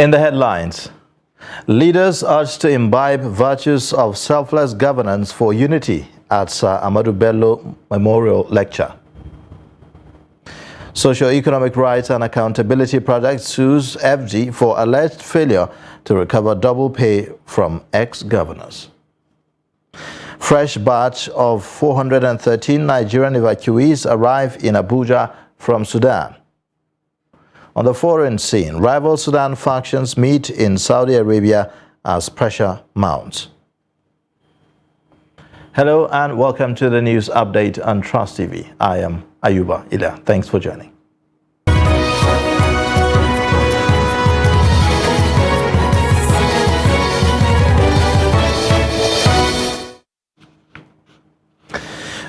In the headlines, leaders urged to imbibe virtues of selfless governance for unity at Sir Ahmadu Bello Memorial Lecture. Socio-Economic Rights and Accountability Project sues FG for alleged failure to recover double pay from ex-governors. Fresh batch of 413 Nigerian evacuees arrive in Abuja from Sudan. On the foreign scene, rival Sudan factions meet in Saudi Arabia as pressure mounts. Hello and welcome to the news update on Trust TV. I am Ayuba Ila. Thanks for joining.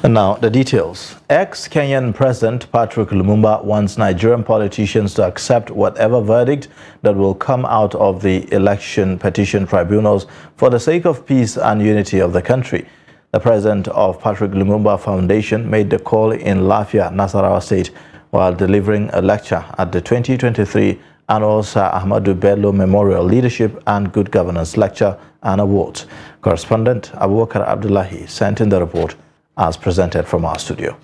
And now the details. Ex-Kenyan President Patrick Lumumba wants Nigerian politicians to accept whatever verdict that will come out of the election petition tribunals for the sake of peace and unity of the country. The president of Patrick Lumumba Foundation made the call in Lafia, Nasarawa State, while delivering a lecture at the 2023 annual Sir Ahmadu Bello Memorial Leadership and Good Governance Lecture and Awards. Correspondent Abubakar Abdullahi sent in the report as presented from our studio.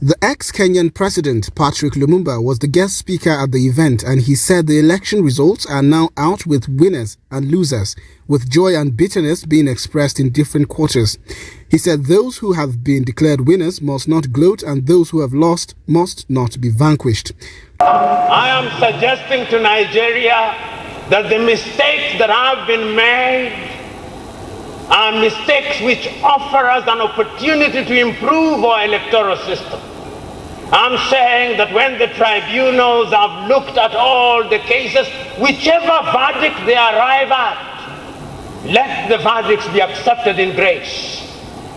The ex-Kenyan President Patrick Lumumba was the guest speaker at the event, and he said the election results are now out with winners and losers, with joy and bitterness being expressed in different quarters. He said those who have been declared winners must not gloat, and those who have lost must not be vanquished. I am suggesting to Nigeria that the mistakes that have been made are mistakes which offer us an opportunity to improve our electoral system. I'm saying that when the tribunals have looked at all the cases, whichever verdict they arrive at, let the verdicts be accepted in grace.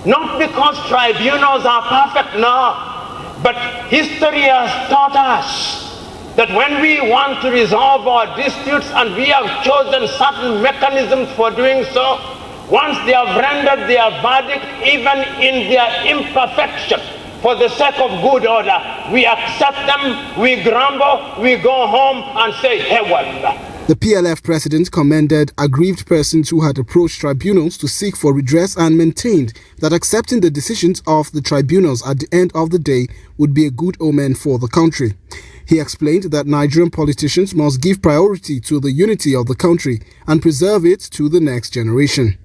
Not because tribunals are perfect, no, but history has taught us that when we want to resolve our disputes and we have chosen certain mechanisms for doing so, once they have rendered their verdict, even in their imperfection, for the sake of good order, we accept them, we grumble, we go home and say, hey, well. The PLF president commended aggrieved persons who had approached tribunals to seek for redress and maintained that accepting the decisions of the tribunals at the end of the day would be a good omen for the country. He explained that Nigerian politicians must give priority to the unity of the country and preserve it to the next generation.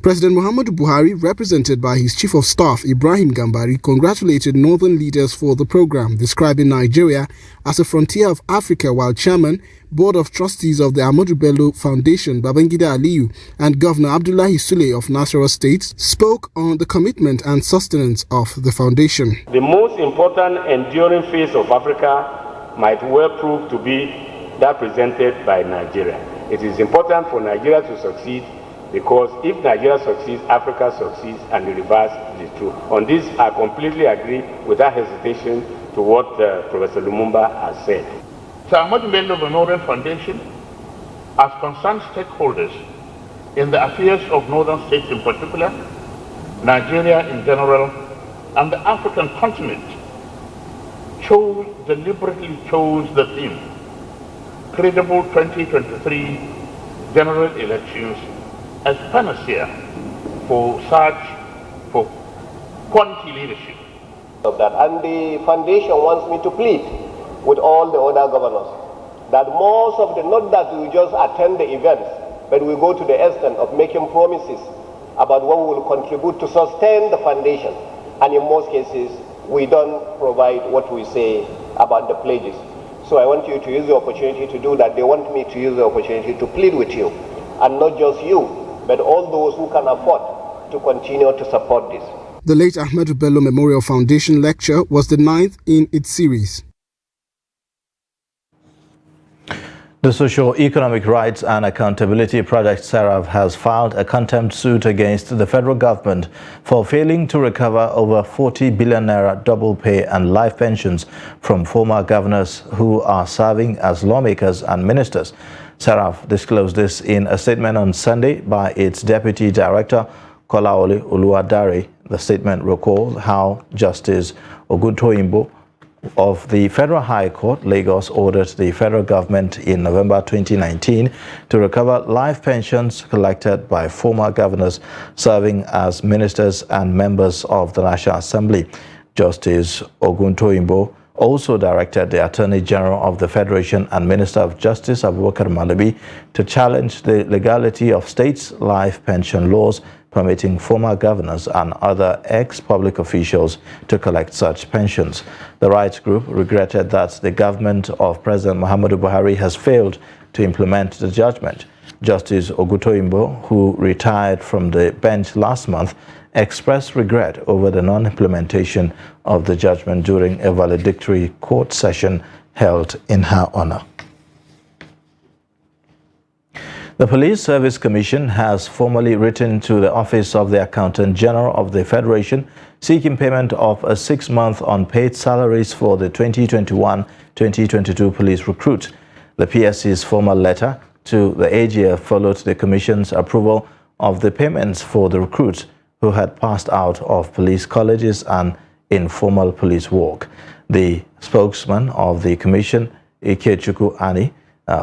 President Muhammadu Buhari, represented by his Chief of Staff Ibrahim Gambari, congratulated northern leaders for the program, describing Nigeria as a frontier of Africa, while Chairman, Board of Trustees of the Ahmadu Bello Foundation, Babangida Aliyu, and Governor Abdullahi Sule of Nasarawa State spoke on the commitment and sustenance of the foundation. The most important enduring phase of Africa might well prove to be that presented by Nigeria. It is important for Nigeria to succeed, because if Nigeria succeeds, Africa succeeds, and the reverse is true. On this, I completely agree without hesitation to what Professor Lumumba has said. Sir Ahmadu Bello Memorial Foundation, as concerned stakeholders in the affairs of northern states in particular, Nigeria in general, and the African continent, deliberately chose the theme, credible 2023 general elections, as panacea for search for quality leadership. And the foundation wants me to plead with all the other governors that most of the, not that we just attend the events, but we go to the extent of making promises about what we will contribute to sustain the foundation. And in most cases, we don't provide what we say about the pledges. So I want you to use the opportunity to do that. They want me to use the opportunity to plead with you, and not just you, but all those who can afford to continue to support this. The late Ahmadu Bello Memorial Foundation lecture was the 9th in its series. The Socio-Economic Rights and Accountability Project SERAV has filed a contempt suit against the federal government for failing to recover over 40 billion naira double pay and life pensions from former governors who are serving as lawmakers and ministers. SERAV disclosed this in a statement on Sunday by its Deputy Director, Kolaole Oluwadare. The statement recalled how Justice Oguntoyinbo of the Federal High Court, Lagos ordered the federal government in November 2019 to recover life pensions collected by former governors serving as ministers and members of the National Assembly. Justice Oguntoyinbo also directed the Attorney General of the Federation and Minister of Justice, Abubakar Malami, to challenge the legality of states' life pension laws permitting former governors and other ex-public officials to collect such pensions. The rights group regretted that the government of President Muhammadu Buhari has failed to implement the judgment. Justice Oguntoyinbo, who retired from the bench last month, expressed regret over the non-implementation of the judgment during a valedictory court session held in her honor. The Police Service Commission has formally written to the Office of the Accountant General of the Federation seeking payment of a 6-month unpaid salaries for the 2021-2022 police recruits. The PSC's formal letter to the AGF followed the Commission's approval of the payments for the recruits who had passed out of police colleges and informal police work. The spokesman of the Commission, Ikechukwu Ani,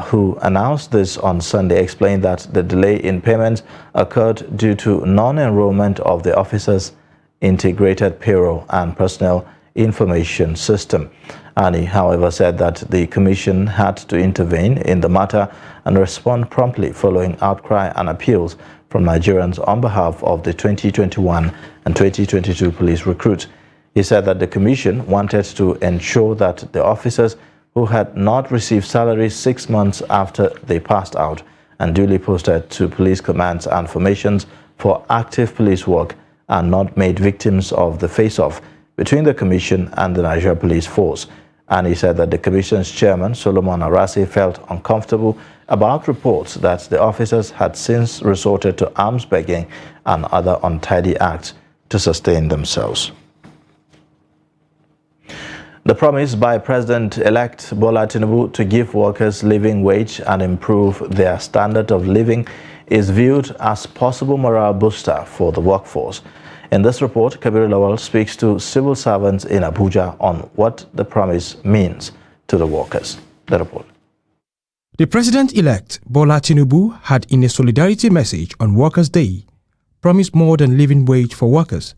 who announced this on Sunday, explained that the delay in payments occurred due to non-enrollment of the officers' integrated payroll and personnel information system. Ani, however, said that the Commission had to intervene in the matter and respond promptly following outcry and appeals from Nigerians on behalf of the 2021 and 2022 police recruits. He said that the Commission wanted to ensure that the officers who had not received salaries 6 months after they passed out and duly posted to police commands and formations for active police work are not made victims of the face-off between the Commission and the Nigeria Police Force. And he said that the Commission's chairman, Solomon Arase, felt uncomfortable about reports that the officers had since resorted to arms begging and other untidy acts to sustain themselves. The promise by President-elect Bola Tinubu to give workers living wage and improve their standard of living is viewed as possible morale booster for the workforce. In this report, Kabir Lawal speaks to civil servants in Abuja on what the promise means to the workers. The report. The President-elect Bola Tinubu had, in a solidarity message on Workers' Day, promised more than living wage for workers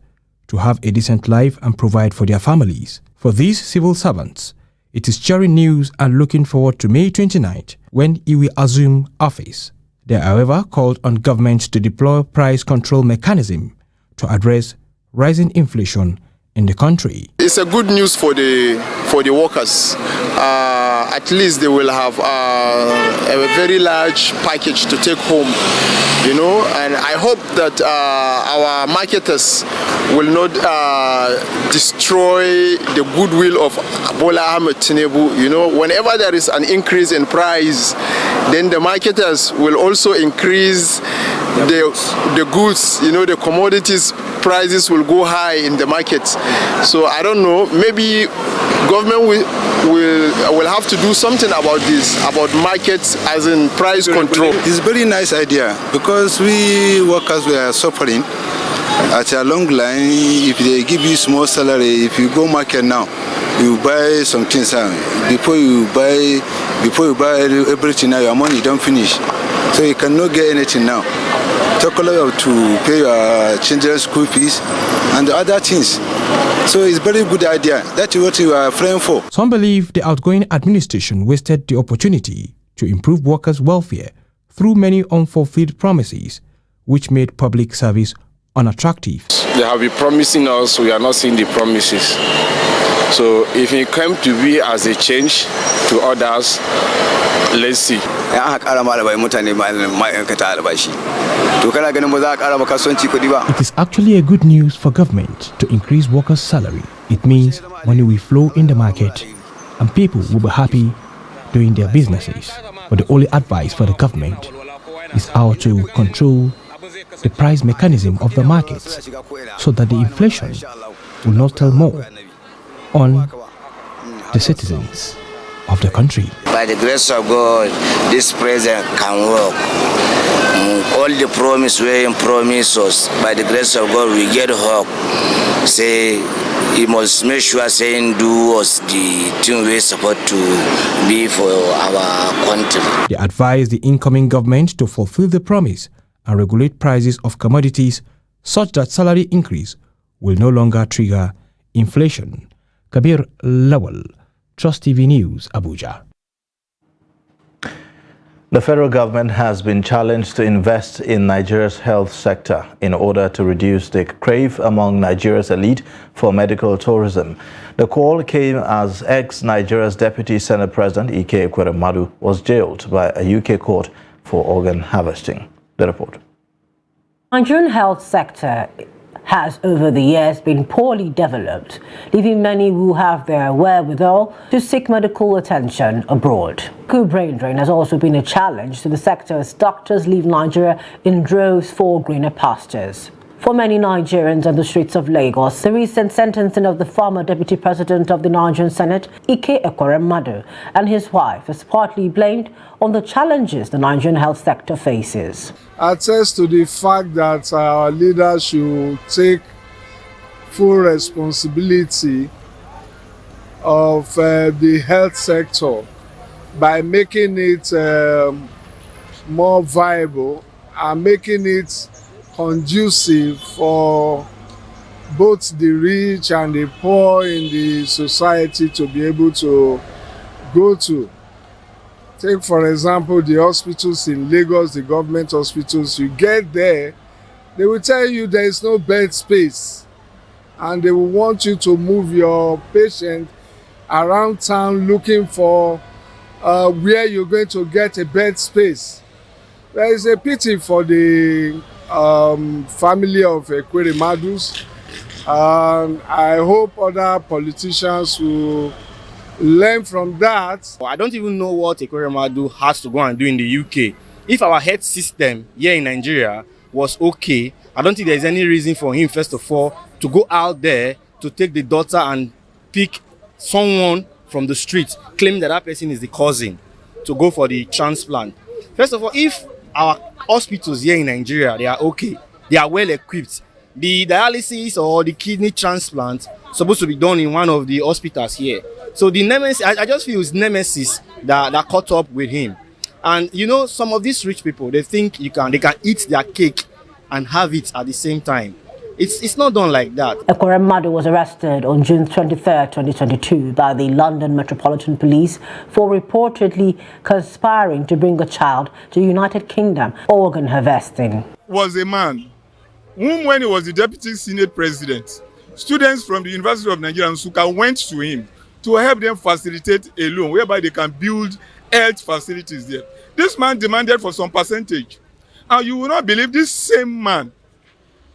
to have a decent life and provide for their families. For these civil servants, it is cheering news and looking forward to May 29th when he will assume office. They, however, called on government to deploy price control mechanism to address rising inflation in the country. It's a good news for the workers. At least they will have a very large package to take home, and I hope that our marketers will not destroy the goodwill of Bola Ahmed Tinubu. Whenever there is an increase in price, then the marketers will also increase the goods, the commodities prices will go high in the market. So I don't know, maybe government will have to do something about this, about markets as in price control. It's a very nice idea because we workers were suffering at a long line. If they give you small salary, if you go market now, you buy some things. Before you buy everything now, your money don't finish. So you cannot get anything now. Talk about to pay your children's school fees and the other things. So it's a very good idea. That's what you are praying for. Some believe the outgoing administration wasted the opportunity to improve workers' welfare through many unfulfilled promises, which made public service unattractive. They have been promising us, we are not seeing the promises. So if it came to be as a change to others, let's see. It is actually a good news for government to increase workers' salary. It means money will flow in the market and people will be happy doing their businesses. But the only advice for the government is how to control the price mechanism of the markets so that the inflation will not tell more on the citizens of the country. By the grace of God, this president can work. All the promise we promise us, by the grace of God, we get hope. Say, he must make sure saying do us the thing we're supposed to be for our country. They advised the incoming government to fulfill the promise and regulate prices of commodities such that salary increase will no longer trigger inflation. Kabir Lawal, Trust TV News, Abuja. The federal government has been challenged to invest in Nigeria's health sector in order to reduce the crave among Nigeria's elite for medical tourism. The call came as ex-Nigeria's Deputy Senate President Ike Ekweremadu was jailed by a UK court for organ harvesting. The report. Nigerian health sector has over the years been poorly developed, leaving many who have their wherewithal to seek medical attention abroad. Brain drain has also been a challenge to the sector as doctors leave Nigeria in droves for greener pastures. For many Nigerians on the streets of Lagos, the recent sentencing of the former Deputy President of the Nigerian Senate, Ike Ekweremadu, and his wife is partly blamed on the challenges the Nigerian health sector faces. Attests to the fact that our leaders should take full responsibility of the health sector by making it more viable and making it conducive for both the rich and the poor in the society to be able to go to. Take, for example, the hospitals in Lagos, the government hospitals. You get there, they will tell you there is no bed space, and they will want you to move your patient around town looking for where you're going to get a bed space. There is a pity for the family of Ekweremadus, and I hope other politicians will learn from that. I don't even know what Ekweremadu has to go and do in the UK. If our health system here in Nigeria was okay, I don't think there's any reason for him, first of all, to go out there to take the daughter and pick someone from the street, claiming that that person is the cousin, to go for the transplant. First of all, if our hospitals here in Nigeria, they are okay, they are well equipped, the dialysis or the kidney transplant supposed to be done in one of the hospitals here. So the nemesis, I just feel it's nemesis that caught up with him. And you know, some of these rich people, they think they can eat their cake and have it at the same time. It's not done like that. Ekweremadu was arrested on June 23, 2022 by the London Metropolitan Police for reportedly conspiring to bring a child to the United Kingdom, organ harvesting. Was a man whom, when he was the Deputy Senate President, students from the University of Nigeria, Nsukka, went to him to help them facilitate a loan whereby they can build health facilities there. This man demanded for some percentage. And you will not believe this same man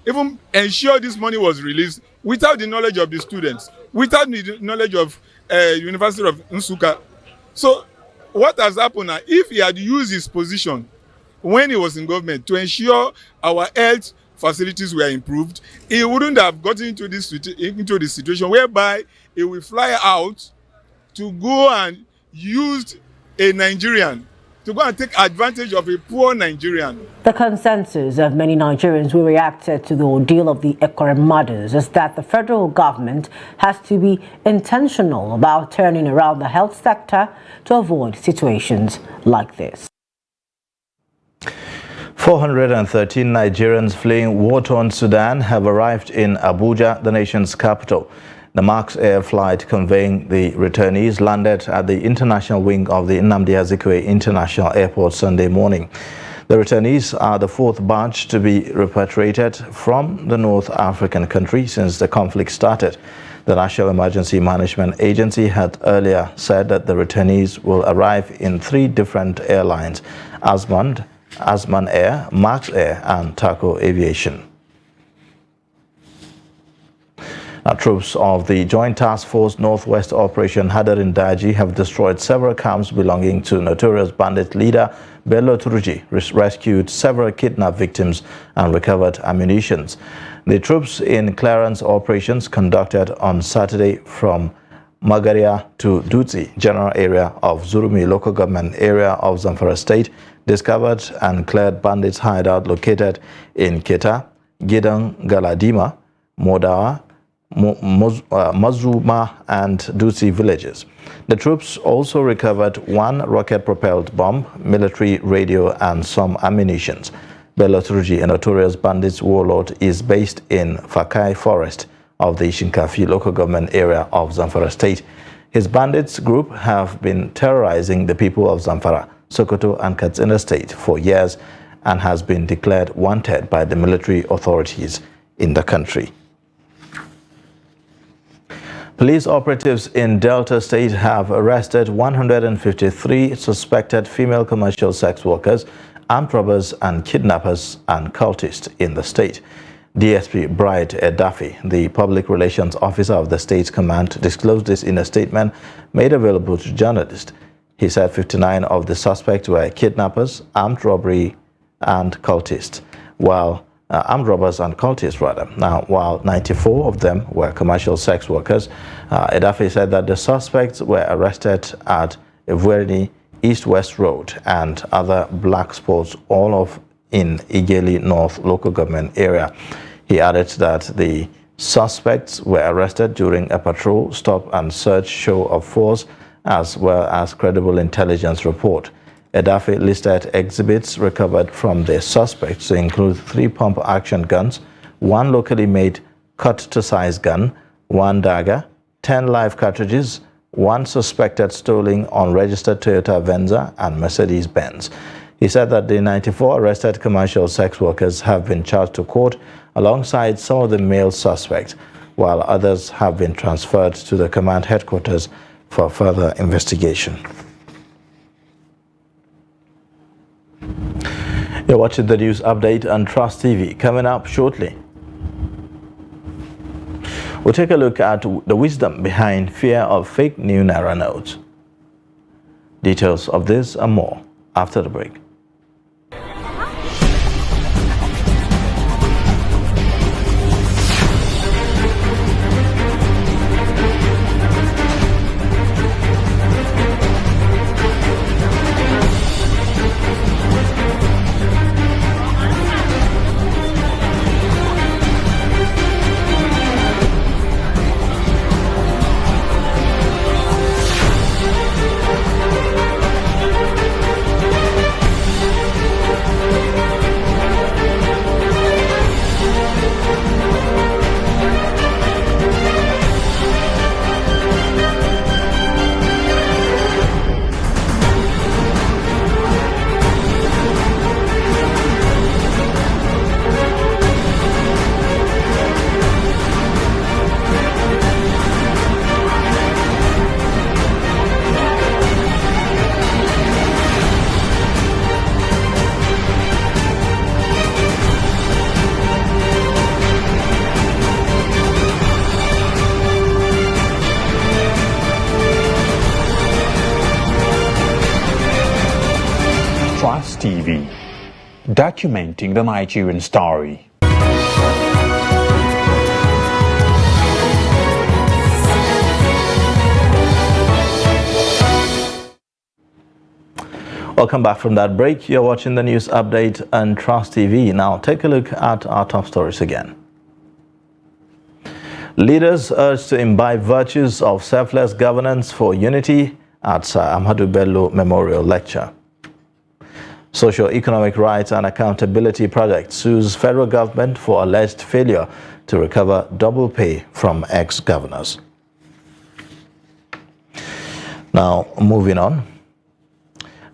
even ensured this money was released without the knowledge of the students, without the knowledge of University of Nsukka. So what has happened now, if he had used his position when he was in government to ensure our health facilities were improved, he wouldn't have gotten into the situation whereby he will fly out to go and use a Nigerian, to go and take advantage of a poor Nigerian. The consensus of many Nigerians who reacted to the ordeal of the Ekweremadus is that the federal government has to be intentional about turning around the health sector to avoid situations like this. 413 Nigerians fleeing war-torn Sudan have arrived in Abuja, the nation's capital. The MAX Air flight conveying the returnees landed at the international wing of the Nnamdi Azikiwe International Airport Sunday morning. The returnees are the fourth batch to be repatriated from the North African country since the conflict started. The National Emergency Management Agency had earlier said that the returnees will arrive in 3 different airlines: Azman Air, MAX Air and Taco Aviation. Now, troops of the Joint Task Force Northwest Operation Hadarin Daji have destroyed several camps belonging to notorious bandit leader Bello Turji, rescued several kidnapped victims and recovered ammunitions. The troops in clearance operations conducted on Saturday from Magaria to Dutsi, general area of Zurumi local government area of Zamfara state, discovered and cleared bandits hideout located in Keta, Gidan Galadima, Modawa, Mazuma and Dutsi villages. The troops also recovered one rocket-propelled bomb, military radio, and some ammunition. Bello Turji, a notorious bandits warlord, is based in Fakai Forest of the Shinkafi local government area of Zamfara state. His bandits group have been terrorizing the people of Zamfara, Sokoto, and Katsina state for years and has been declared wanted by the military authorities in the country. Police operatives in Delta State have arrested 153 suspected female commercial sex workers, armed robbers and kidnappers and cultists in the state. DSP Bright Edafi, the public relations officer of the state's command, disclosed this in a statement made available to journalists. He said 59 of the suspects were kidnappers, armed robbers and cultists, while 94 of them were commercial sex workers. Edafi said that the suspects were arrested at Evuerni East-West Road and other black spots, all of in Igeli North local government area. He added that the suspects were arrested during a patrol stop and search show of force, as well as credible intelligence report. Edafi listed exhibits recovered from the suspects to include 3 pump-action guns, 1 locally made cut-to-size gun, 1 dagger, 10 live cartridges, 1 suspected stolen unregistered Toyota Venza and Mercedes-Benz. He said that the 94 arrested commercial sex workers have been charged to court alongside some of the male suspects, while others have been transferred to the command headquarters for further investigation. You're watching the news update on Trust TV. Coming up shortly, we'll take a look at the wisdom behind fear of fake new Naira notes. Details of this and more after the break. Trust TV, documenting the Nigerian story. Welcome back from that break. You're watching the news update on Trust TV. Now take a look at our top stories again. Leaders urged to imbibe virtues of selfless governance for unity at Sir Ahmadu Bello Memorial Lecture. Socio-Economic Rights and Accountability Project sues federal government for alleged failure to recover double pay from ex-governors. Now, moving on.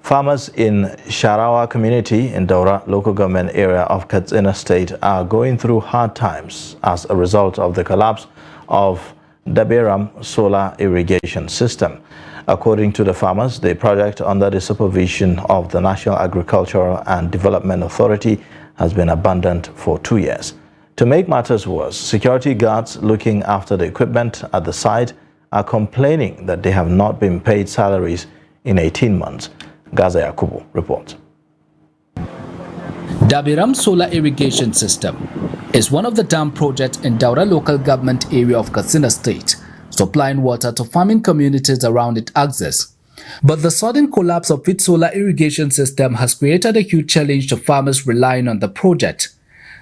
Farmers in Sharawa community in Daura local government area of Katsina state are going through hard times as a result of the collapse of Dabiram solar irrigation system. According to the farmers, the project under the supervision of the National Agricultural and Development Authority has been abandoned for 2 years. To make matters worse, security guards looking after the equipment at the site are complaining that they have not been paid salaries in 18 months. Gaza Yakubu reports. Dabiram Solar Irrigation System is one of the dam projects in Daura local government area of Katsina State, supplying water to farming communities around its axis. But the sudden collapse of its solar irrigation system has created a huge challenge to farmers relying on the project.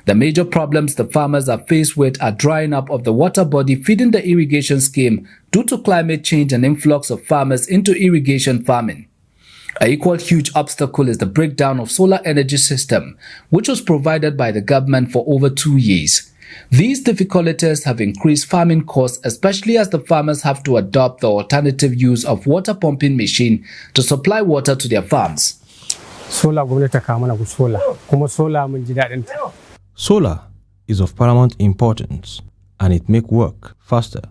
The major problems the farmers are faced with are drying up of the water body feeding the irrigation scheme due to climate change and influx of farmers into irrigation farming. An equal huge obstacle is the breakdown of solar energy system, which was provided by the government for over 2 years. These difficulties have increased farming costs, especially as the farmers have to adopt the alternative use of water pumping machine to supply water to their farms. Solar is of paramount importance, and it makes work faster.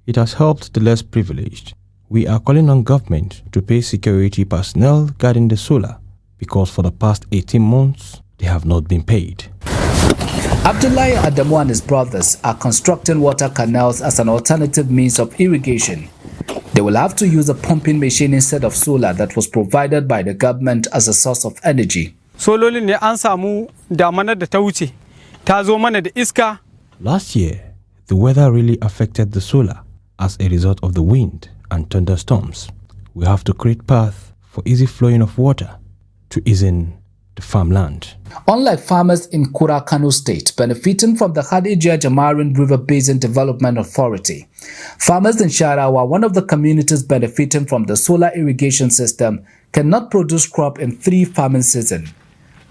It has helped the less privileged. We are calling on government to pay security personnel guarding the solar, because for the past 18 months, they have not been paid. Abdullahi Adamu and his brothers are constructing water canals as an alternative means of irrigation. They will have to use a pumping machine instead of solar that was provided by the government as a source of energy. Last year, the weather really affected the solar as a result of the wind and thunderstorms. We have to create paths for easy flowing of water to ease in the farmland. Unlike farmers in Kura, Kano State, benefiting from the Hadejia Jamarin River Basin Development Authority, farmers in Sharawa, one of the communities benefiting from the solar irrigation system, cannot produce crop in 3 farming seasons.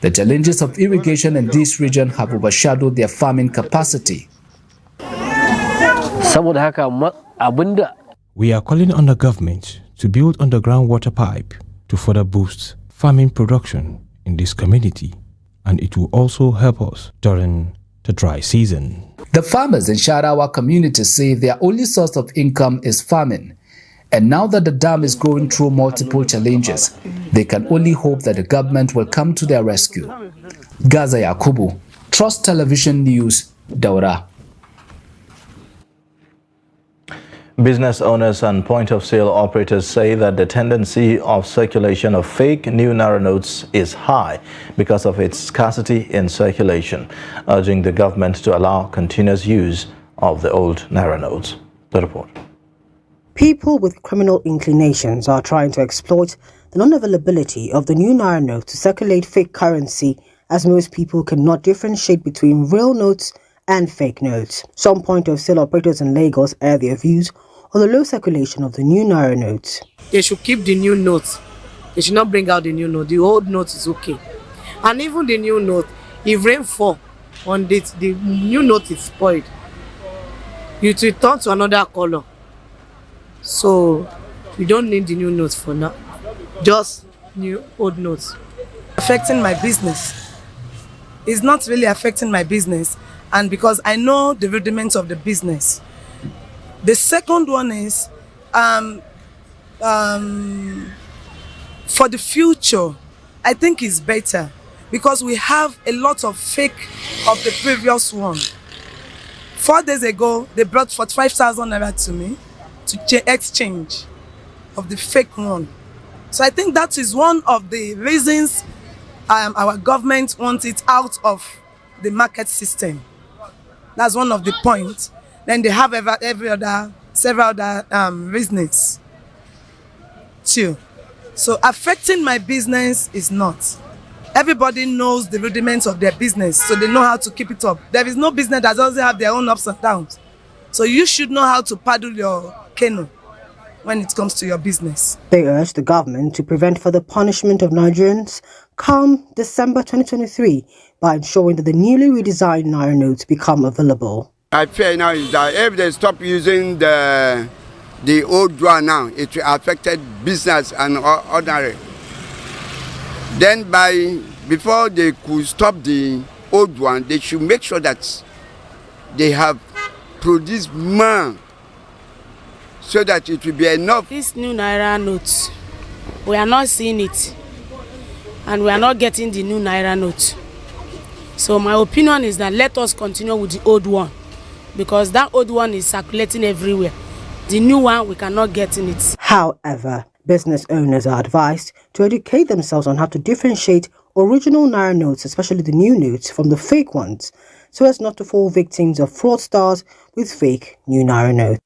The challenges of irrigation in this region have overshadowed their farming capacity. We are calling on the government to build underground water pipe to further boost farming production in this community, and it will also help us during the dry season. The farmers in Sharawa community say their only source of income is farming, and now that the dam is going through multiple challenges, they can only hope that the government will come to their rescue. Gaza Yakubu, Trust Television News, Daura. Business owners and point-of-sale operators say that the tendency of circulation of fake new Naira notes is high because of its scarcity in circulation, urging the government to allow continuous use of the old Naira notes. The report. People with criminal inclinations are trying to exploit the non-availability of the new Naira note to circulate fake currency, as most people cannot differentiate between real notes and fake notes. Some point-of-sale operators in Lagos air their views on the low circulation of the new Naira notes. They should keep the new notes. They should not bring out the new note. The old note is okay. And even the new note, if rain fall on it, the new note is spoiled. It will turn to another color. So we don't need the new notes for now. Just new old notes. Affecting my business. It's not really affecting my business, and because I know the rudiments of the business. The second one is for the future, I think it's better because we have a lot of fake of the previous one. 4 days ago, they brought 45,000 naira to me to exchange of the fake one. So I think that is one of the reasons our government wants it out of the market system. That's one of the points. Then they have several other reasons too. So affecting my business is not. Everybody knows the rudiments of their business, so they know how to keep it up. There is no business that doesn't have their own ups and downs. So you should know how to paddle your canoe when it comes to your business. They urge the government to prevent further punishment of Nigerians come December 2023 by ensuring that the newly redesigned Naira notes become available. I fear now is that if they stop using the old one now, it will affect business and ordinary. Then before they could stop the old one, they should make sure that they have produced more so that it will be enough. This new Naira notes, we are not seeing it, and we are not getting the new Naira note. So my opinion is that let us continue with the old one, because that old one is circulating everywhere. The new one, we cannot get in it. However, business owners are advised to educate themselves on how to differentiate original Naira notes, especially the new notes, from the fake ones, so as not to fall victims of fraudsters with fake new Naira notes.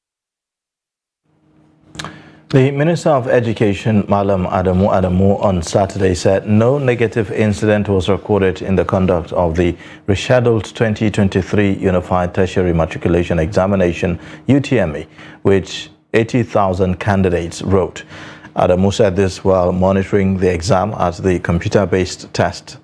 The Minister of Education, Malam Adamu on Saturday said no negative incident was recorded in the conduct of the rescheduled 2023 Unified Tertiary Matriculation Examination, UTME, which 80,000 candidates wrote. Adamu said this while monitoring the exam at the computer-based test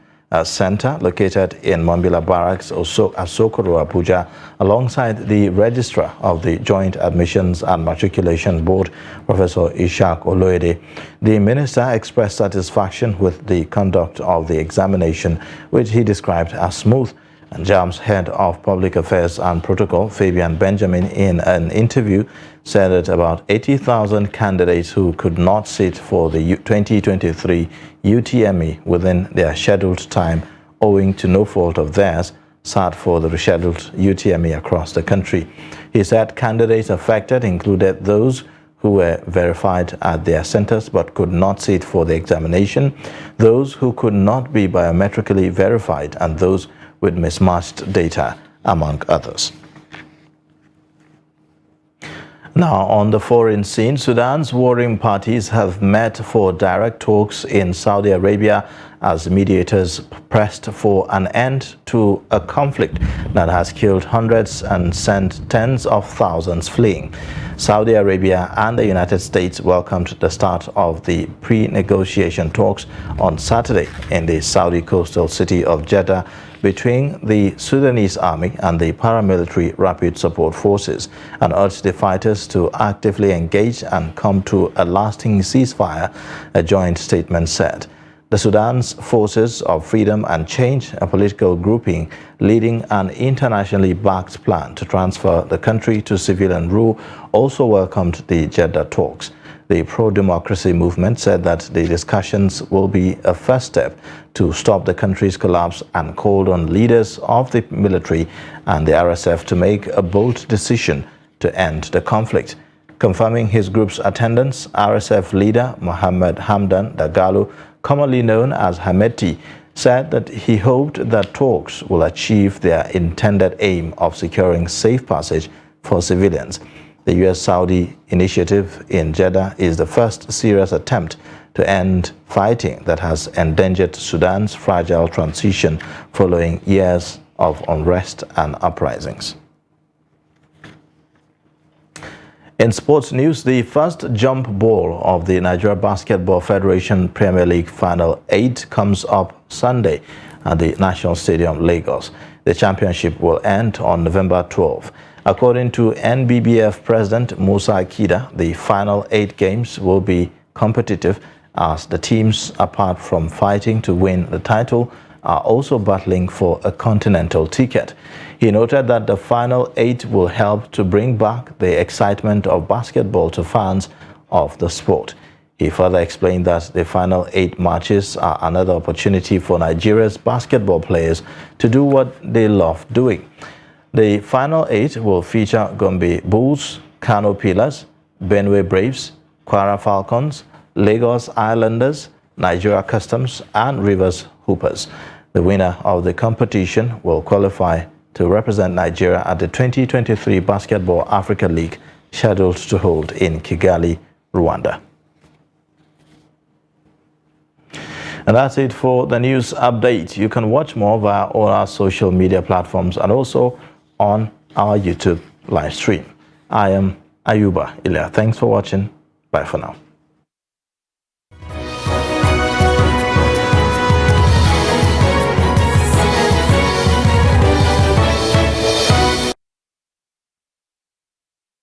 center located in Mambila Barracks, Asokoro, Abuja, alongside the registrar of the Joint Admissions and Matriculation Board, Professor Ishaq Oloyede. The minister expressed satisfaction with the conduct of the examination, which he described as smooth. And JAMB's head of public affairs and protocol, Fabian Benjamin, in an interview said that about 80,000 candidates who could not sit for the 2023 UTME within their scheduled time owing to no fault of theirs sat for the rescheduled UTME across the country. He said candidates affected included those who were verified at their centers but could not sit for the examination, those who could not be biometrically verified, and those with mismatched data, among others. Now, on the foreign scene, Sudan's warring parties have met for direct talks in Saudi Arabia as mediators pressed for an end to a conflict that has killed hundreds and sent tens of thousands fleeing. Saudi Arabia and the United States welcomed the start of the pre-negotiation talks on Saturday in the Saudi coastal city of Jeddah between the Sudanese army and the paramilitary rapid support forces, and urged the fighters to actively engage and come to a lasting ceasefire, a joint statement said. The Sudan's Forces of Freedom and Change, a political grouping leading an internationally backed plan to transfer the country to civilian rule, also welcomed the Jeddah talks. The pro-democracy movement said that the discussions will be a first step to stop the country's collapse and called on leaders of the military and the RSF to make a bold decision to end the conflict. Confirming his group's attendance, RSF leader Mohammed Hamdan Dagalo, commonly known as Hameti, said that he hoped that talks will achieve their intended aim of securing safe passage for civilians. The U.S.-Saudi initiative in Jeddah is the first serious attempt to end fighting that has endangered Sudan's fragile transition following years of unrest and uprisings. In sports news, the first jump ball of the Nigeria Basketball Federation Premier League Final 8 comes up Sunday at the National Stadium, Lagos. The championship will end on November 12. According to NBBF President Musa Akida, the final 8 games will be competitive as the teams, apart from fighting to win the title, are also battling for a continental ticket. He noted that the final 8 will help to bring back the excitement of basketball to fans of the sport. He further explained that the final 8 matches are another opportunity for Nigeria's basketball players to do what they love doing. The final 8 will feature Gombe Bulls, Kano Pillars, Benue Braves, Kwara Falcons, Lagos Islanders, Nigeria Customs, and Rivers Hoopers. The winner of the competition will qualify to represent Nigeria at the 2023 Basketball Africa League, scheduled to hold in Kigali, Rwanda. And that's it for the news update. You can watch more via all our social media platforms and also on our YouTube live stream. I am Ayuba Ilya. Thanks for watching. Bye for now.